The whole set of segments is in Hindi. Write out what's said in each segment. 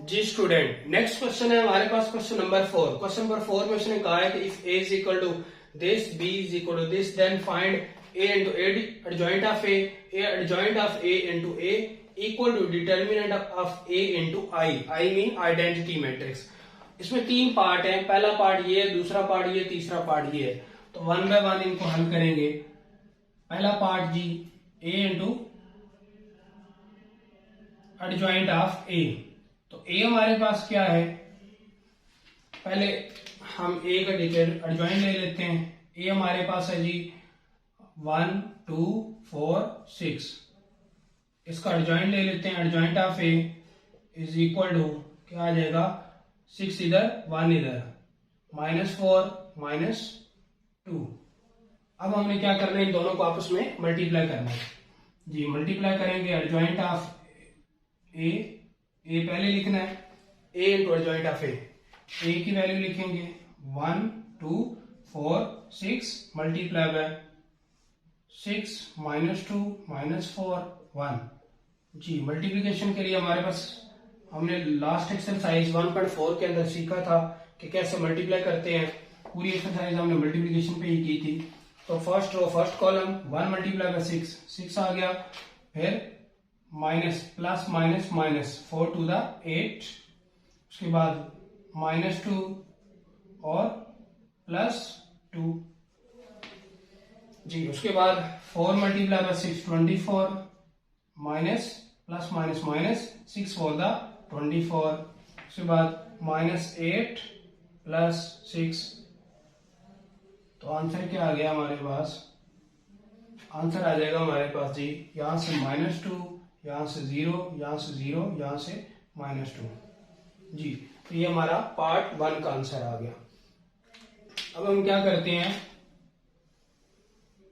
जी स्टूडेंट, नेक्स्ट क्वेश्चन है हमारे पास क्वेश्चन नंबर 4। क्वेश्चन नंबर 4 में उसने कहा है कि if a is equal to this, b is equal to this, then find a into a adjoint of a adjoint of a into a equal to determinant of a into i। I mean identity matrix. इसमें तीन पार्ट है, पहला पार्ट ये है, दूसरा पार्ट ये, तीसरा पार्ट ये है। तो वन बाय वन इनको हल करेंगे। पहला पार्ट जी a into adjoint of a। तो a हमारे पास क्या है, पहले हम a का डिटेल एडजॉइंट ले लेते हैं। a हमारे पास है जी 1 2 4 6। इसका एडजॉइंट ले लेते हैं। Adjoint of a is equal to क्या आ जाएगा, 6 इधर 1 इधर, -4 -2। अब हमने क्या करना है, इन दोनों को आपस में मल्टीप्लाई करना है जी। मल्टीप्लाई करेंगे एडजॉइंट ऑफ a पहले लिखना है, a into adjoint of a की वैल्यू लिखेंगे 1 2 4 6 मल्टीप्लाई बाय 6 -2 -4 1 जी। मल्टीप्लिकेशन के लिए हमारे पास हमने लास्ट एक्सरसाइज 1.4 के अंदर सीखा था कि कैसे मल्टीप्लाई करते हैं। पूरी एक्सरसाइज हमने मल्टीप्लिकेशन पे ही की थी। तो first row first column 1 multiply by 6 आ गया, फिर minus plus minus minus 4 to the 8, उसके बाद -2 और +2 जी। उसके बाद 4 multiply by 6 24, minus plus minus minus 6 4 the 24, उसके बाद -8 + 6। तो आंसर क्या आ गया हमारे पास, आंसर आ जाएगा हमारे पास जी यहां से -2, यहां से 0, यहां से 0, यहां से -2 जी। तो ये हमारा पार्ट 1 का आंसर आ गया। अब हम क्या करते हैं,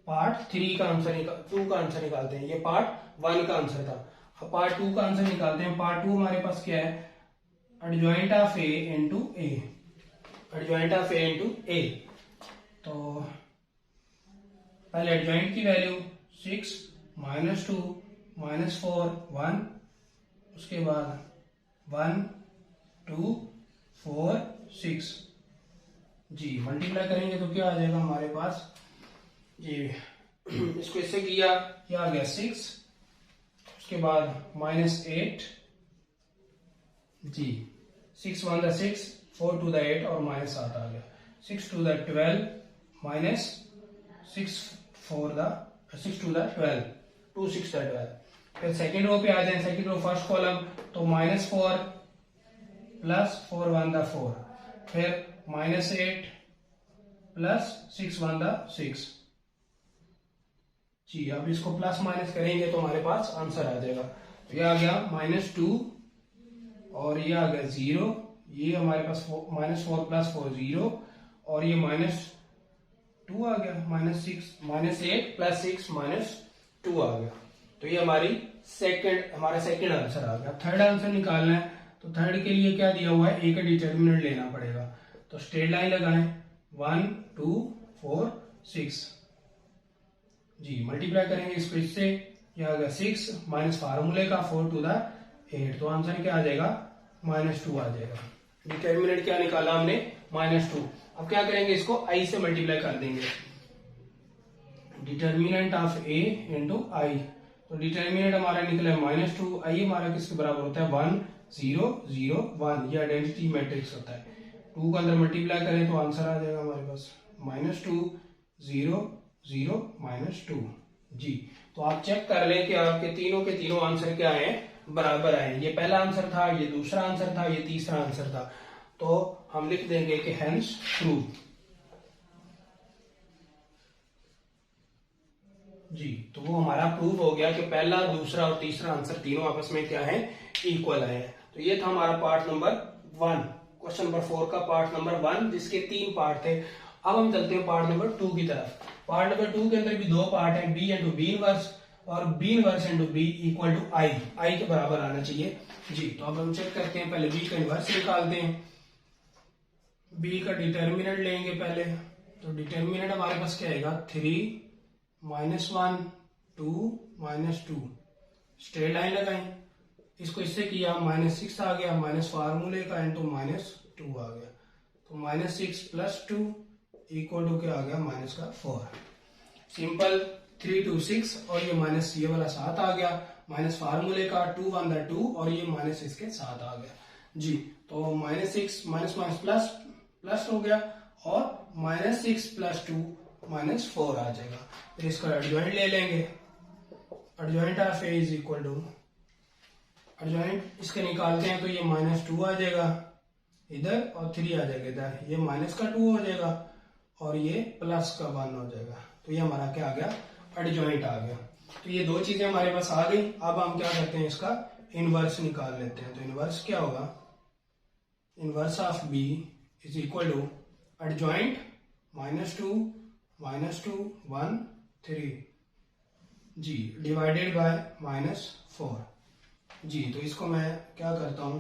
पार्ट 3 का आंसर 2 का आंसर निकालते हैं। ये पार्ट 1 का आंसर था, अब पार्ट 2 का आंसर निकालते हैं। पार्ट 2 हमारे पास क्या है, adjoint of a into a, adjoint of a into a। तो पहले एडजॉइंट की वैल्यू 6 -2 -4 1, उसके बाद 1 2 4 6 जी। मल्टीप्लाई करेंगे तो क्या आ जाएगा हमारे पास जी, इसको इससे किया, क्या आ गया 6, उसके बाद -8 जी, 6 1 द 6, 4 2 द 8 और -7 आ गया, 6 2 the 12 minus 6 4 the 6 2 the 12, 2 6 the 12। फिर सेकेंड रो पे आ जाए, सेकेंड रो फर्स्ट कॉलम, तो -4 + 4 1 द 4, फिर -8 + 6 1 द 6 जी। अब इसको प्लस माइनस करेंगे तो हमारे पास आंसर आ जाएगा। तो ये आ गया -2 और ये आ गया 0, ये हमारे पास -4 + 4 0 और ये -2 आ गया, -8 + 6 -2 आ गया। तो ये हमारा सेकंड आंसर आ गया। थर्ड आंसर निकालना है, तो थर्ड के लिए क्या दिया हुआ है, a का डिटर्मिनेंट लेना पड़ेगा। तो स्ट्रेट लाइन लगाएं, 1 2 4 6 जी। मल्टीप्लाई करेंगे इसको इससे, क्या आ गया 6 माइनस फार्मूले का 4 टू द 8, तो आंसर क्या आ जाएगा -2 आ जाएगा। डिटर्मिनेंट क्या निकाला हमने, -2। अब क्या करेंगे, इसको i से मल्टीप्लाई कर देंगे। Determinant of a into i, तो डिटर्मिनेंट हमारा निकला है -2, i हमारा किसके बराबर होता है 1 0 0 1, ये आइडेंटिटी मैट्रिक्स होता है। 2 के अंदर मल्टीप्लाई करें तो आंसर आ जाएगा हमारे पास -2 0 0 -2 जी। तो आप चेक कर लें कि आपके तीनों के तीनों आंसर क्या है, बराबर आए। ये पहला आंसर था, ये दूसरा आंसर था, ये तीसरा आंसर था। तो हम लिख देंगे कि हेंस ट्रू जी। तो वो हमारा प्रूव हो गया कि पहला दूसरा और तीसरा आंसर तीनों आपस में क्या है, इक्वल आए। तो ये था हमारा पार्ट नंबर 1, क्वेश्चन नंबर 4 का पार्ट नंबर 1, जिसके 3 पार्ट थे। अब हम चलते हैं पार्ट नंबर 2 की तरफ। पार्ट नंबर 2 के अंदर भी 2 पार्ट है, b इंटू b इनवर्स और b inverse into b equal to i के बराबर आना चाहिए जी। तो अब हम चेक करते हैं, पहले b का इनवर्स निकालते हैं। b का डिटर्मिनेंट लेंगे पहले, तो डिटर्मिनेंट हमारे पास क्या आएगा 3 -1 2 -2, स्ट्रेट लाइन लगाएं, इसको इससे किया -6 आ गया, माइनस फार्मूले का इंटू -2 आ गया, तो -6 + 2 इक्वल टू क्या आ गया, -4। सिंपल, 3 2 6 और ये माइनस ये वाला 7 आ गया, माइनस फार्मूले का 2 1 2 और ये माइनस इसके 7 आ गया जी। तो -6 माइनस माइनस प्लस प्लस हो गया और -6 + 2 -4 आ जाएगा। फिर इसका एडजॉइंट ले लेंगे, adjoint of a is equal to, adjoint इसके निकालते हैं तो ये -2 आ जाएगा इधर और 3 आ जाएगा इधर, ये माइनस का 2 हो जाएगा और ये प्लस का 1 हो जाएगा। तो ये हमारा क्या आ गया, एडजॉइंट आ गया। तो ये दो चीजें हमारे पास आ गई। अब हम क्या करते हैं, इसका इनवर्स निकाल लेते हैं। तो इनवर्स क्या होगा, inverse of B is equal to adjoint -2 -2 1 3 जी डिवाइडेड बाय -4 जी। तो इसको मैं क्या करता हूं,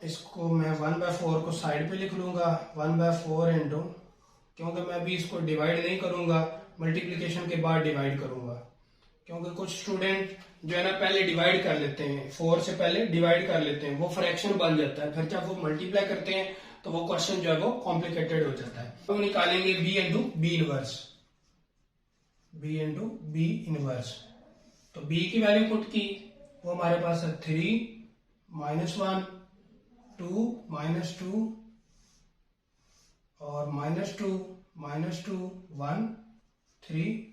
इसको मैं 1/4 को साइड पे लिख लूंगा, 1/4 इंटू, क्योंकि मैं अभी इसको डिवाइड नहीं करूंगा, मल्टीप्लिकेशन के बाद डिवाइड करूंगा, क्योंकि कुछ स्टूडेंट जो है ना पहले डिवाइड कर लेते हैं, 4 से पहले डिवाइड कर लेते हैं, वो फ्रैक्शन बन जाता है, फिर जब वो मल्टीप्लाई करते हैं तो वो क्वेश्चन जो है वो कॉम्प्लिकेटेड हो जाता है। तो निकालेंगे b into b inverse, b into b inverse. तो बी की वैल्यू पुट की, वो हमारे पास है 3 -1 2 -2 और -2 1 3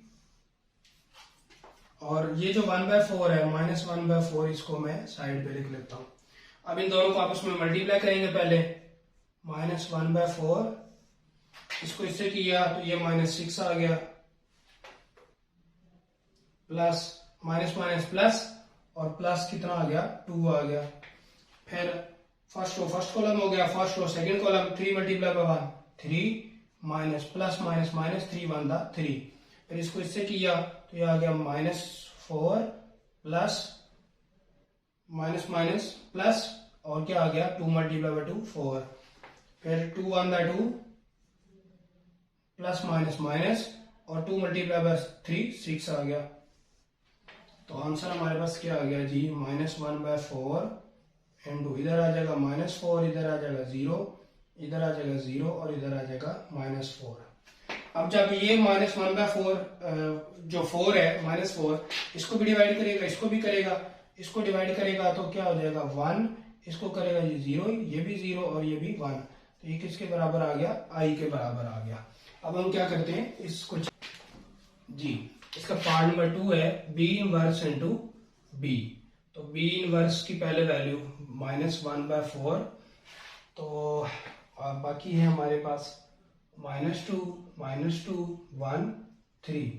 और ये जो 1/4 है -1/4 इसको मैं साइड पे लिख लेता हूं। अब इन दोनों को आपस में मल्टीप्लाई करेंगे, पहले -1/4 इसको इससे किया तो ये -6 आ गया, प्लस माइनस माइनस प्लस और प्लस कितना आ गया, 2 आ गया। फिर फर्स्ट रो फर्स्ट कॉलम हो गया, first row second column, 3 × 1 3 minus plus minus minus 3 1 3। फिर इसको इससे किया तो ये आ गया -4 प्लस माइनस माइनस प्लस और क्या आ गया 2 × 2 4। फिर 2 1 2 प्लस माइनस माइनस और 2 × 3 6 आ गया। तो आंसर हमारे पास क्या आ गया जी, -1/4 इंटू इधर आ जाएगा -4, इधर आ जाएगा 0, इधर आ जाएगा 0 और इधर आ जाएगा -4। अब जब ये -1/4 जो 4 है -4, इसको भी डिवाइड करेगा, इसको भी करेगा, इसको डिवाइड करेगा तो क्या हो जाएगा 1, इसको करेगा ये 0, ये भी 0 और ये भी 1। तो ये किसके बराबर आ गया, i के बराबर आ गया। अब हम क्या करते हैं इसको जी, इसका पार्ट नंबर 2 है बी इनवर्स इंटू बी। तो बी इनवर्स की पहले वैल्यू -1/4, तो बाकी है हमारे पास -2 1 3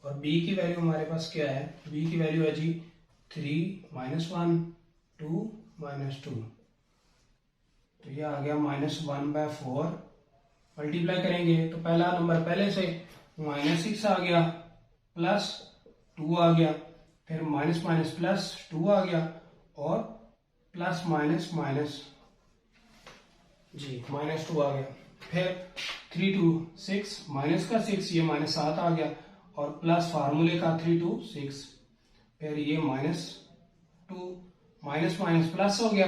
और b की वैल्यू हमारे पास क्या है, b की वैल्यू है जी 3 -1 2 -2। तो ये आ गया -1/4। मल्टीप्लाई करेंगे तो पहला नंबर पहले से -6 आ गया, प्लस 2 आ गया, फिर माइनस माइनस प्लस 2 आ गया और प्लस माइनस माइनस जी -2 आ गया। फिर 3 2 6 माइनस का 6, ये -7 आ गया और प्लस फार्मूले का 3 2 6। फिर ये -2 माइनस माइनस प्लस हो गया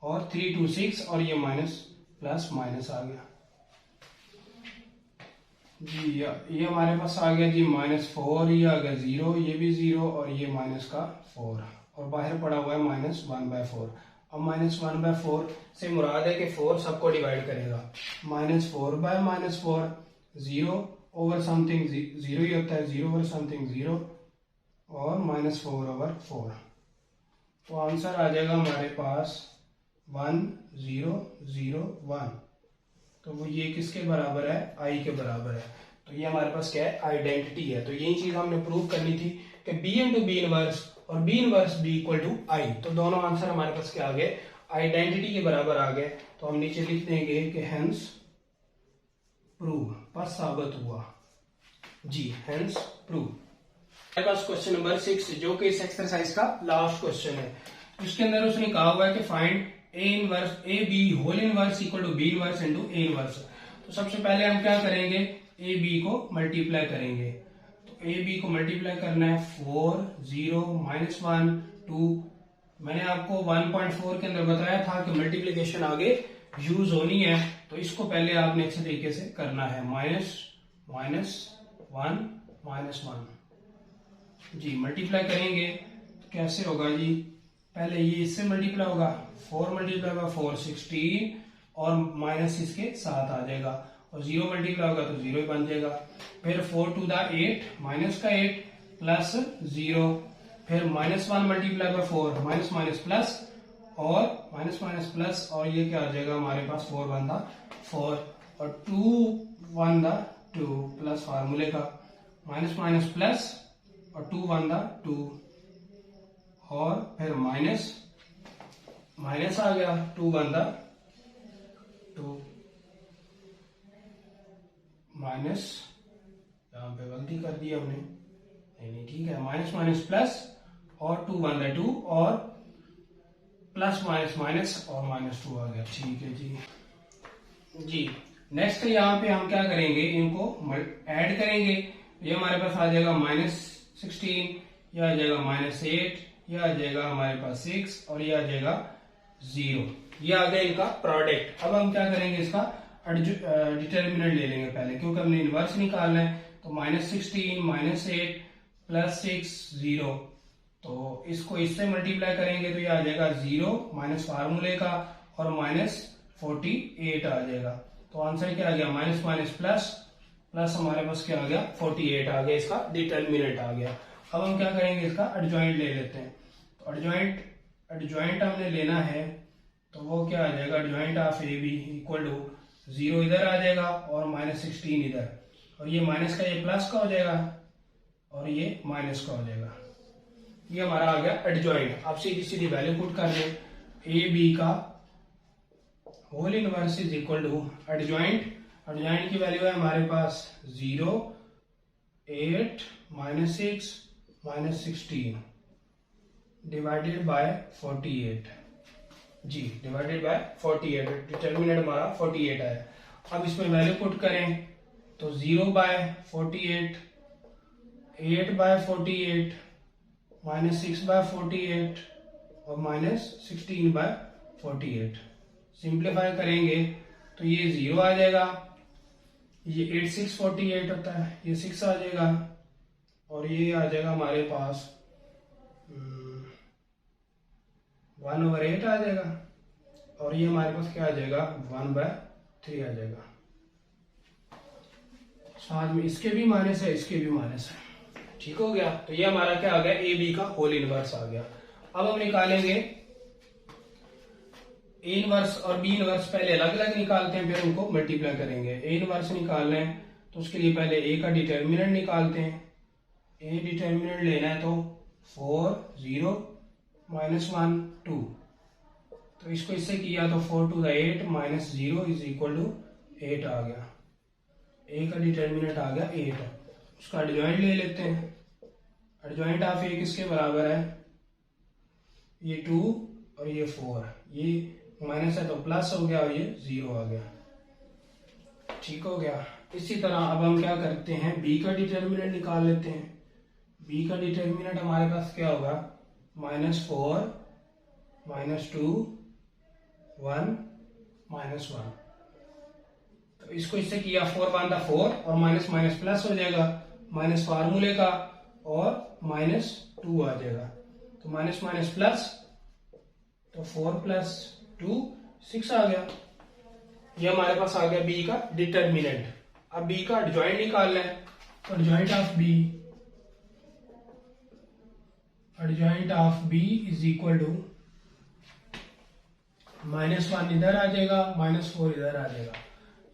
और 3 2 6 और ये माइनस प्लस माइनस आ गया जी। ये हमारे पास आ गया जी -4, ये आ गया 0, ये भी 0 और ये माइनस का 4 और बाहर पड़ा हुआ है -1/4। अब -1/4 से मुराद है कि 4 सबको डिवाइड करेगा, -4/-4 0 ओवर समथिंग 0 ही होता है, 0 ओवर समथिंग 0 और -4/4। तो आंसर आ जाएगा हमारे पास 1 0 0 1। तो वो ये किसके बराबर है, i के बराबर है। तो ये हमारे पास क्या है, आइडेंटिटी है। तो यही चीज हमने प्रूव करनी थी कि b इंटू बी इनवर्स और b inverse b equal to i। तो दोनों आंसर हमारे पास क्या आ गए, आइडेंटिटी के बराबर आ गए। तो हम नीचे लिख देंगे कि हेंस प्रूव, पर साबित हुआ जी, हेंस प्रूव। हमारे पास क्वेश्चन नंबर 6 जो कि इस एक्सरसाइज का लास्ट क्वेश्चन है, उसके अंदर उसने कहा हुआ है कि find a inverse A B whole inverse equal to B inverse into A inverse. तो सबसे पहले हम क्या करेंगे, ए बी को मल्टीप्लाई करेंगे। तो ए बी को मल्टीप्लाई करना है 4 0 -1 2। मैंने आपको 1.4 के अंदर बताया था कि मल्टीप्लिकेशन आगे यूज होनी है, तो इसको पहले आपने अच्छे तरीके से करना है। -1 जी, मल्टीप्लाई करेंगे तो कैसे होगा जी, पहले ये इससे मल्टीप्लाई होगा, 4 मल्टीप्लाई होगा 4 16 और माइनस इसके साथ आ जाएगा, और 0 मल्टीप्लाई होगा तो 0 बन जाएगा। फिर 4 टू द 8 माइनस का 8 प्लस 0, फिर -1 multiply by 4 minus minus plus और माइनस माइनस प्लस, और ये क्या आ जाएगा हमारे पास 4 1 4 और 2 1 2 प्लस फार्मूले का माइनस माइनस प्लस और 2 1 2 और फिर माइनस माइनस आ गया 2 1 2 माइनस, यहां पे गलती कर दी हमने, नहीं ठीक है, माइनस माइनस प्लस और 2 1 2 और प्लस माइनस माइनस और -2 आ गया। ठीक है जी। नेक्स्ट यहाँ पे हम क्या करेंगे, इनको ऐड करेंगे। ये हमारे पास आ जाएगा -16, यह आ जाएगा -8, यह आ जाएगा हमारे पास 6 और यह आ जाएगा 0। ये आ गया इनका प्रोडक्ट। अब हम क्या करेंगे, इसका डिटर्मिनेंट ले लेंगे पहले, क्योंकि हमने इनवर्स निकालना है। तो -16 -8 प्लस 6 0, तो इसको इससे मल्टीप्लाई करेंगे तो ये आ जाएगा 0 माइनस फार्मूले का और -48 आ जाएगा। तो आंसर क्या आ गया, माइनस माइनस प्लस प्लस हमारे पास क्या आ गया 48 आ गया, इसका डिटर्मिनेंट आ गया। अब हम क्या करेंगे, इसका एडजॉइंट ले लेते हैं। तो एडजॉइंट हमने लेना है, तो वो क्या आ जाएगा, adjoint of A B equal to 0 इधर आ जाएगा और -16 इधर, और ये माइनस का ये प्लस का हो जाएगा और ये माइनस का हो जाएगा। ये हमारा आ गया एडजॉइंट। आप सीधी सीधी वैल्यू पुट कर दें, ए बी का whole inverse is equal to adjoint की वैल्यू है हमारे पास 0 8 -6 -16 डिवाइडेड बाय 48 जी, डिवाइडेड बाय 48, डिटर्मिनेंट हमारा 48 आया। अब इसमें वैल्यू पुट करें तो 0 बाय 48 8 बाय 48 -6 बाय 48 और -16 बाय 48। सिंप्लीफाई करेंगे तो ये 0 आ जाएगा, ये 8 6 48 होता है, ये 6 आ जाएगा और ये आ जाएगा हमारे पास 1/8 आ जाएगा, और ये हमारे पास क्या आ जाएगा 1/3 आ जाएगा। साथ में इसके भी माइनस है, इसके भी माइनस है। ठीक हो गया। तो ये हमारा क्या आ गया, ए बी का होल इनवर्स आ गया। अब हम निकालेंगे ए इनवर्स और बी इनवर्स, पहले अलग अलग निकालते हैं फिर उनको मल्टीप्लाई करेंगे। ए इनवर्स निकालना है तो उसके लिए पहले ए का डिटर्मिनेंट निकालते हैं। ए डिटर्मिनेंट लेना है तो 4 0 -1 2, तो इसको इससे किया तो 4 to the 8 -0 is equal to 8 आ गया। ए का डिटर्मिनेंट आ गया 8। उसका एडजॉइंट ले लेते हैं। एडजॉइंट ऑफ ए किसके बराबर है, ये 2 और ये 4, ये माइनस है तो प्लस हो गया और ये 0 आ गया। ठीक हो गया। इसी तरह अब हम क्या करते हैं, बी का डिटर्मिनेंट निकाल लेते हैं। बी का डिटर्मिनेंट हमारे पास क्या होगा, -4 -2 1 -1, तो इसको इससे किया 4 1 4 और माइनस माइनस प्लस हो जाएगा, माइनस फार्मूले का और -2 आ जाएगा, तो माइनस माइनस प्लस, तो 4 + 2 6 आ गया। ये हमारे पास आ गया बी का डिटर्मिनेंट। अब बी का एडजॉइंट निकालना है, तो adjoint of B is equal to -1 इधर आ जाएगा, -4 इधर आ जाएगा।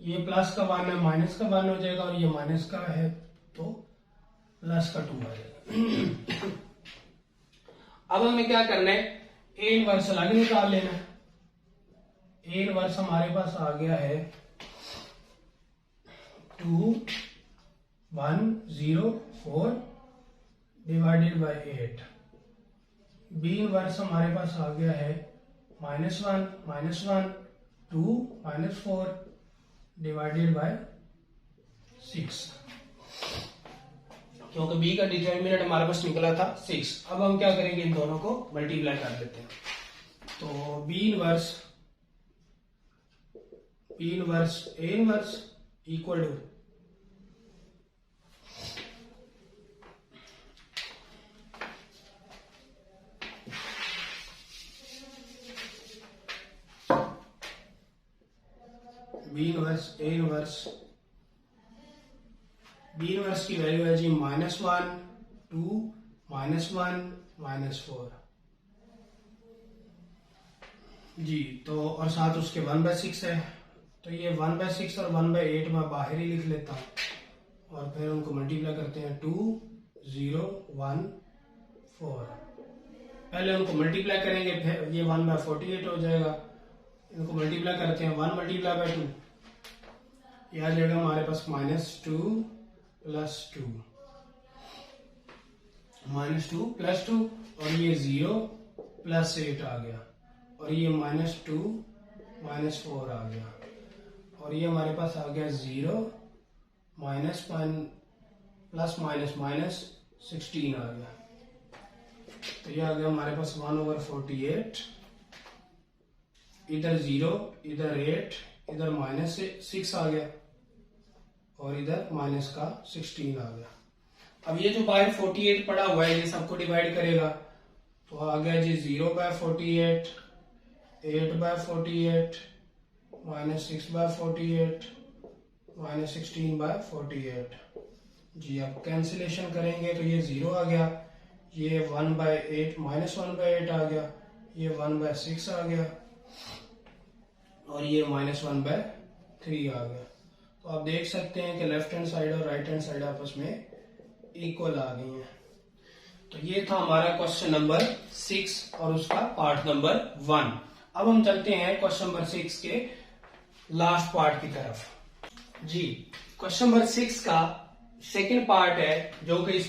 ये प्लस का 1 है, माइनस का 1 हो जाएगा, और ये माइनस का है तो प्लस का 2 आ जाएगा। अब हमें क्या करना है, ए इनवर्स अलग निकाल लेना है। ए इनवर्स हमारे पास आ गया है 2 1 0 4 डिवाइडेड बाय 8। बी इनवर्स हमारे पास आ गया है -1 -1 2 -4 डिवाइडेड बाय 6। क्योंकि b का डिटर्मिनेंट हमारे पास निकला था 6। अब हम क्या करेंगे, इन दोनों को मल्टीप्लाई कर देते हैं। तो b inverse a inverse equal to B inverse की वैल्यू है जी -1 2 -1 -4 जी। तो और साथ उसके 1/6 है, तो ये 1/6 और 1/8 मैं बाहर ही लिख लेता हूँ और फिर उनको मल्टीप्लाई करते हैं 2 0 1 4। पहले उनको मल्टीप्लाई करेंगे, फिर ये 1/48 हो जाएगा। इनको मल्टीप्लाई करते हैं, 1 मल्टीप्लाई बाय 2, यह आ जाएगा हमारे पास -2 + 2 -2 + 2 और ये 0 + 8 आ गया और ये -2 -4 आ गया और ये हमारे पास आ गया 0 ± -16 आ गया। तो ये आ गया हमारे पास 1/48, इधर 0 इधर 8 इधर -6 आ गया और इधर -16 आ गया। अब ये जो बाहर 48 पड़ा हुआ है ये सबको डिवाइड करेगा, तो आ गया जी 0/48 8/48 -6/48 -16/48 जी। अब कैंसिलेशन करेंगे तो ये 0 आ गया, ये 1/8 -1/8 आ गया, ये 1/6 आ गया और ये -1/3 आ गया। तो आप देख सकते हैं कि लेफ्ट हैंड साइड और राइट हैंड साइड आपस में इक्वल आ गई हैं। तो ये था हमारा क्वेश्चन नंबर 6 और उसका पार्ट नंबर 1। अब हम चलते हैं क्वेश्चन नंबर 6 के लास्ट पार्ट की तरफ जी। क्वेश्चन नंबर 6 का सेकंड पार्ट है जो कि इस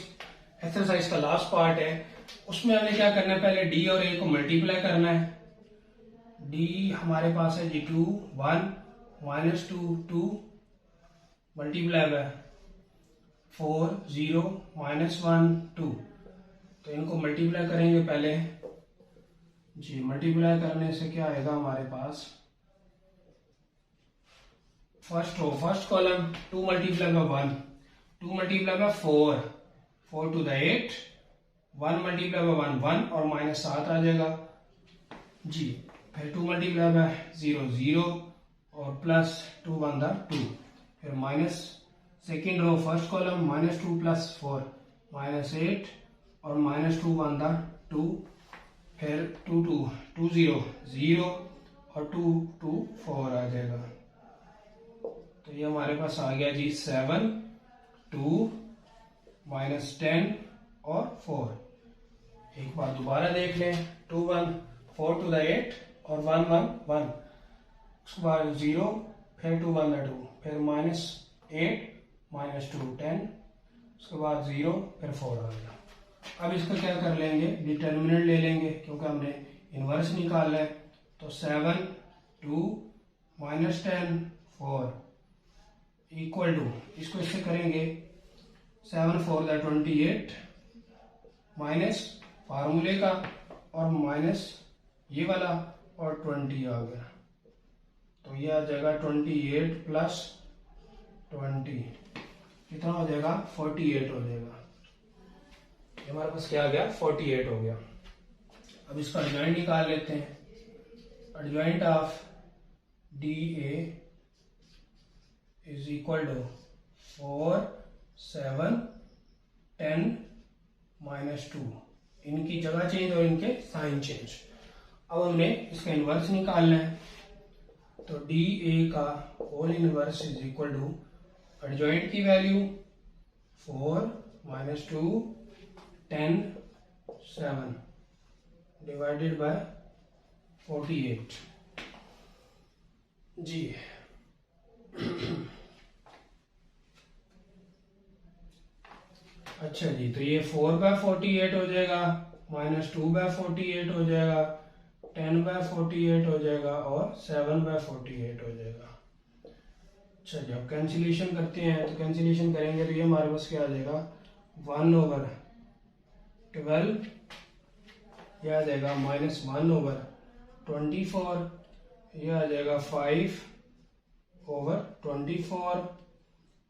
एक्सरसाइज का लास्ट पार्ट है। उसमें हमें क्या करना है, पहले डी और ए को मल्टीप्लाई करना है। डी हमारे पास है जी 2 1 -2 2 मल्टीप्लाई बाय 4 0 -1 2। तो इनको मल्टीप्लाई करेंगे पहले जी। मल्टीप्लाई करने से क्या आएगा हमारे पास, first row first column 2 multiply by 1 2 multiply by 4 4 to the 8 1 multiply by 1 1 और -7 आ जाएगा जी। फिर 2 मल्टीप्लाई बाय 0 0 और +2 1 2। फिर minus second row first column -2 + 4 -8 और -2 1 2। फिर 2 2 2 0 0 और 2 2 4 आ जाएगा। तो ये हमारे पास आ गया जी 7 2 -10 और 4। एक बार दोबारा देख लें, 2 1 4 to the 8 और 1 1 1। उसके बाद 0 फिर 2 1 2 फिर -8 -2 10। उसके बाद 0 फिर 4 आ गया। अब इसका क्या कर लेंगे, डिटर्मिनेंट ले लेंगे क्योंकि हमने इनवर्स निकालना है। तो 7 2 -10 4 इक्वल टू, इसको इससे करेंगे 7 4 28 माइनस फार्मूले का और माइनस ये वाला और 20 आ गया। तो ये आ जाएगा 28 + 20 कितना हो जाएगा 48 हो जाएगा। ये हमारे पास क्या आ गया 48 हो गया। अब इसका एडजॉइंट निकाल लेते हैं। Adjoint of DA is equal to 4 7 10 -2। इनकी जगह चेंज और इनके साइन चेंज। अब हमने इसका इनवर्स निकालना है। तो DA का whole inverse is equal to adjoint की वैल्यू 4 -2 10 7 डिवाइडेड बाय 48 जी। अच्छा जी, तो ये 4/48 हो जाएगा, -2/48 हो जाएगा, 10/48 हो जाएगा और 7/48 हो जाएगा। अच्छा जी, अब कैंसिलेशन करते हैं। तो कैंसिलेशन करेंगे तो ये हमारे पास क्या आ जाएगा 1/12, यह आ जाएगा -1/24, यह आ जाएगा 5/24,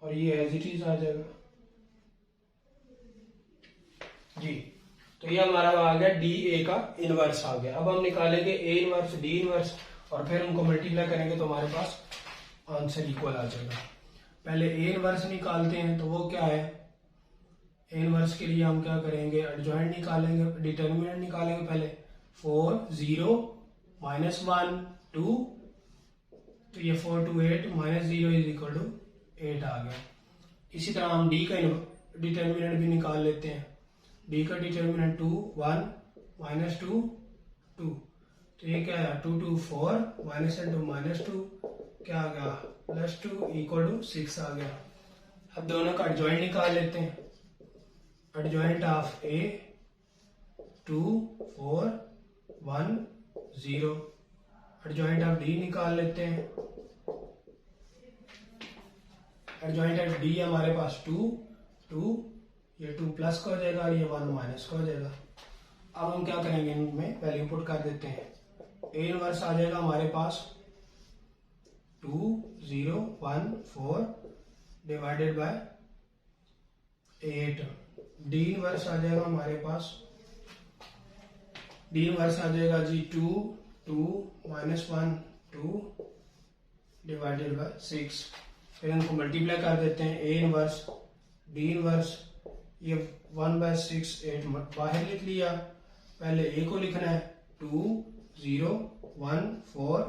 और ये एज इट इज आ जाएगा जी। तो ये हमारा आ गया डी ए का इनवर्स आ गया। अब हम निकालेंगे ए इनवर्स, डी इनवर्स, और फिर उनको मल्टीप्लाई करेंगे तो हमारे पास आंसर इक्वल आ जाएगा। पहले ए इनवर्स निकालते हैं, तो वो क्या है, ए इनवर्स के लिए हम क्या करेंगे, एडजॉइंट निकालेंगे, डिटर्मिनेंट निकालेंगे पहले। 4 0 -1 2, तो ये 4 2 8 -0 इज इक्वल टू 8 आ गया। इसी तरह हम डी का डिटर्मिनेंट भी निकाल लेते हैं। डी का डिटर्मिनेंट 2 1 -2 2, तो ये क्या है 2 2 4 -2 क्या आ गया +2 इक्वल टू 6 आ गया। अब दोनों का एडजॉइंट निकाल लेते हैं। Adjoint of A 2 4 1 0, adjoint of D निकाल लेते हैं। एडजॉइंट ऑफ डी हमारे पास 2 2, ये 2 प्लस का हो जाएगा और ये 1 माइनस का हो जाएगा। अब हम क्या करेंगे, इनमें वैल्यू पुट कर देते हैं। ए इनवर्स आ जाएगा हमारे पास 2 0 1 4 डिवाइडेड बाय 8। डी इनवर्स आ जाएगा हमारे पास, डी इनवर्स आ जाएगा जी 2 2 -1 2 डिवाइडेड बाय 6। फिर इनको मल्टीप्लाई कर देते हैं। ए इनवर्स डी इनवर्स, ये 1/6 8 बाहर लिख लिया। पहले ए को लिखना है 2 0 1 4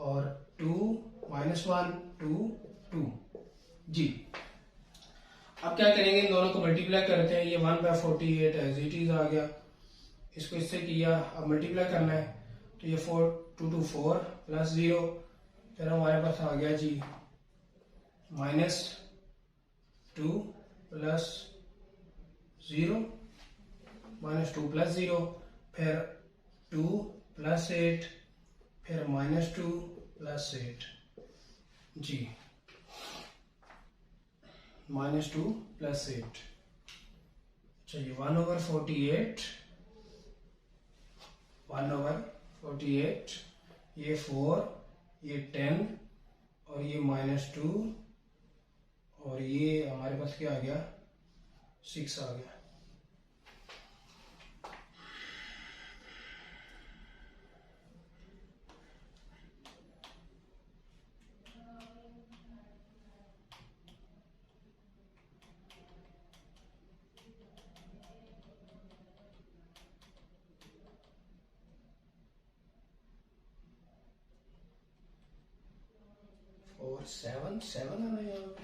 और 2 -1 2 2 जी। अब क्या करेंगे, इन दोनों को मल्टीप्लाई करते हैं। ये 1/48 एज इट इज आ गया, इसको इससे किया। अब मल्टीप्लाई करना है, तो ये 4 2 2 4 +0, फिर हमारे पास आ गया जी -2 +0 -2 +0, फिर 2 +8, फिर -2 +8 जी, -2 +8। चलिए 1/48 ये 4 ये 10 और ये -2 और ये हमारे पास क्या आ गया 6 आ गया। और 7 आना यहाँ पे।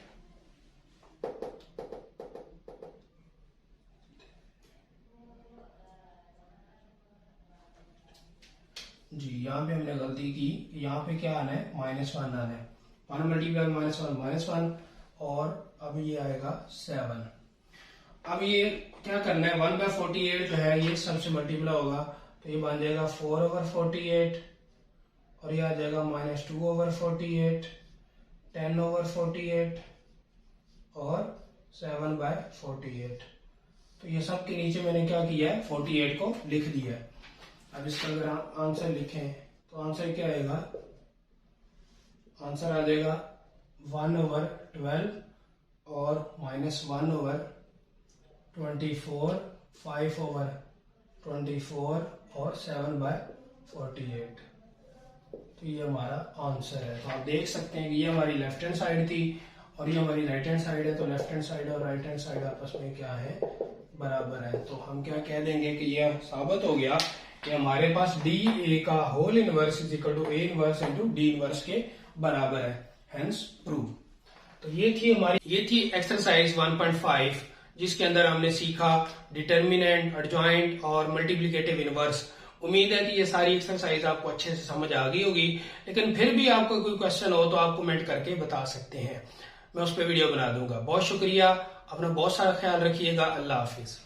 जी यहाँ पे हमने गलती की, यहाँ पे क्या आना है -1 आना है। 1 मल्टीप्लाई -1 और अब ये आएगा 7। अब ये क्या करना है, 1/48 जो है ये सबसे मल्टीप्लाई होगा, तो ये बन जाएगा 4/48 और ये आ जाएगा -2/48 10/48 और 7/48। तो ये सब के नीचे मैंने क्या किया है 48 को लिख दिया है। अब इसका अगर आप आंसर लिखें तो आंसर क्या आएगा, आंसर आ जाएगा 1/12 और -1/24 5/24 और 7/48। तो ये हमारा आंसर है। तो आप देख सकते हैं कि ये हमारी लेफ्ट हैंड साइड थी और ये हमारी राइट हैंड साइड है। तो लेफ्ट हैंड साइड और राइट हैंड साइड आपस में क्या है, बराबर है। तो हम क्या कह देंगे कि यह साबित हो गया कि हमारे पास डी ए का whole inverse is equal to A inverse into D inverse के बराबर है, हेंस प्रूव। तो ये थी एक्सरसाइज 1.5 जिसके अंदर हमने सीखा डिटर्मिनेंट, एडजॉइंट और मल्टीप्लिकेटिव इनवर्स। उम्मीद है कि ये सारी एक्सरसाइज आपको अच्छे से समझ आ गई होगी, लेकिन फिर भी आपको कोई क्वेश्चन हो तो आप कमेंट करके बता सकते हैं, मैं उस पर वीडियो बना दूंगा। बहुत शुक्रिया, अपना बहुत सारा ख्याल रखिएगा। अल्लाह हाफिज।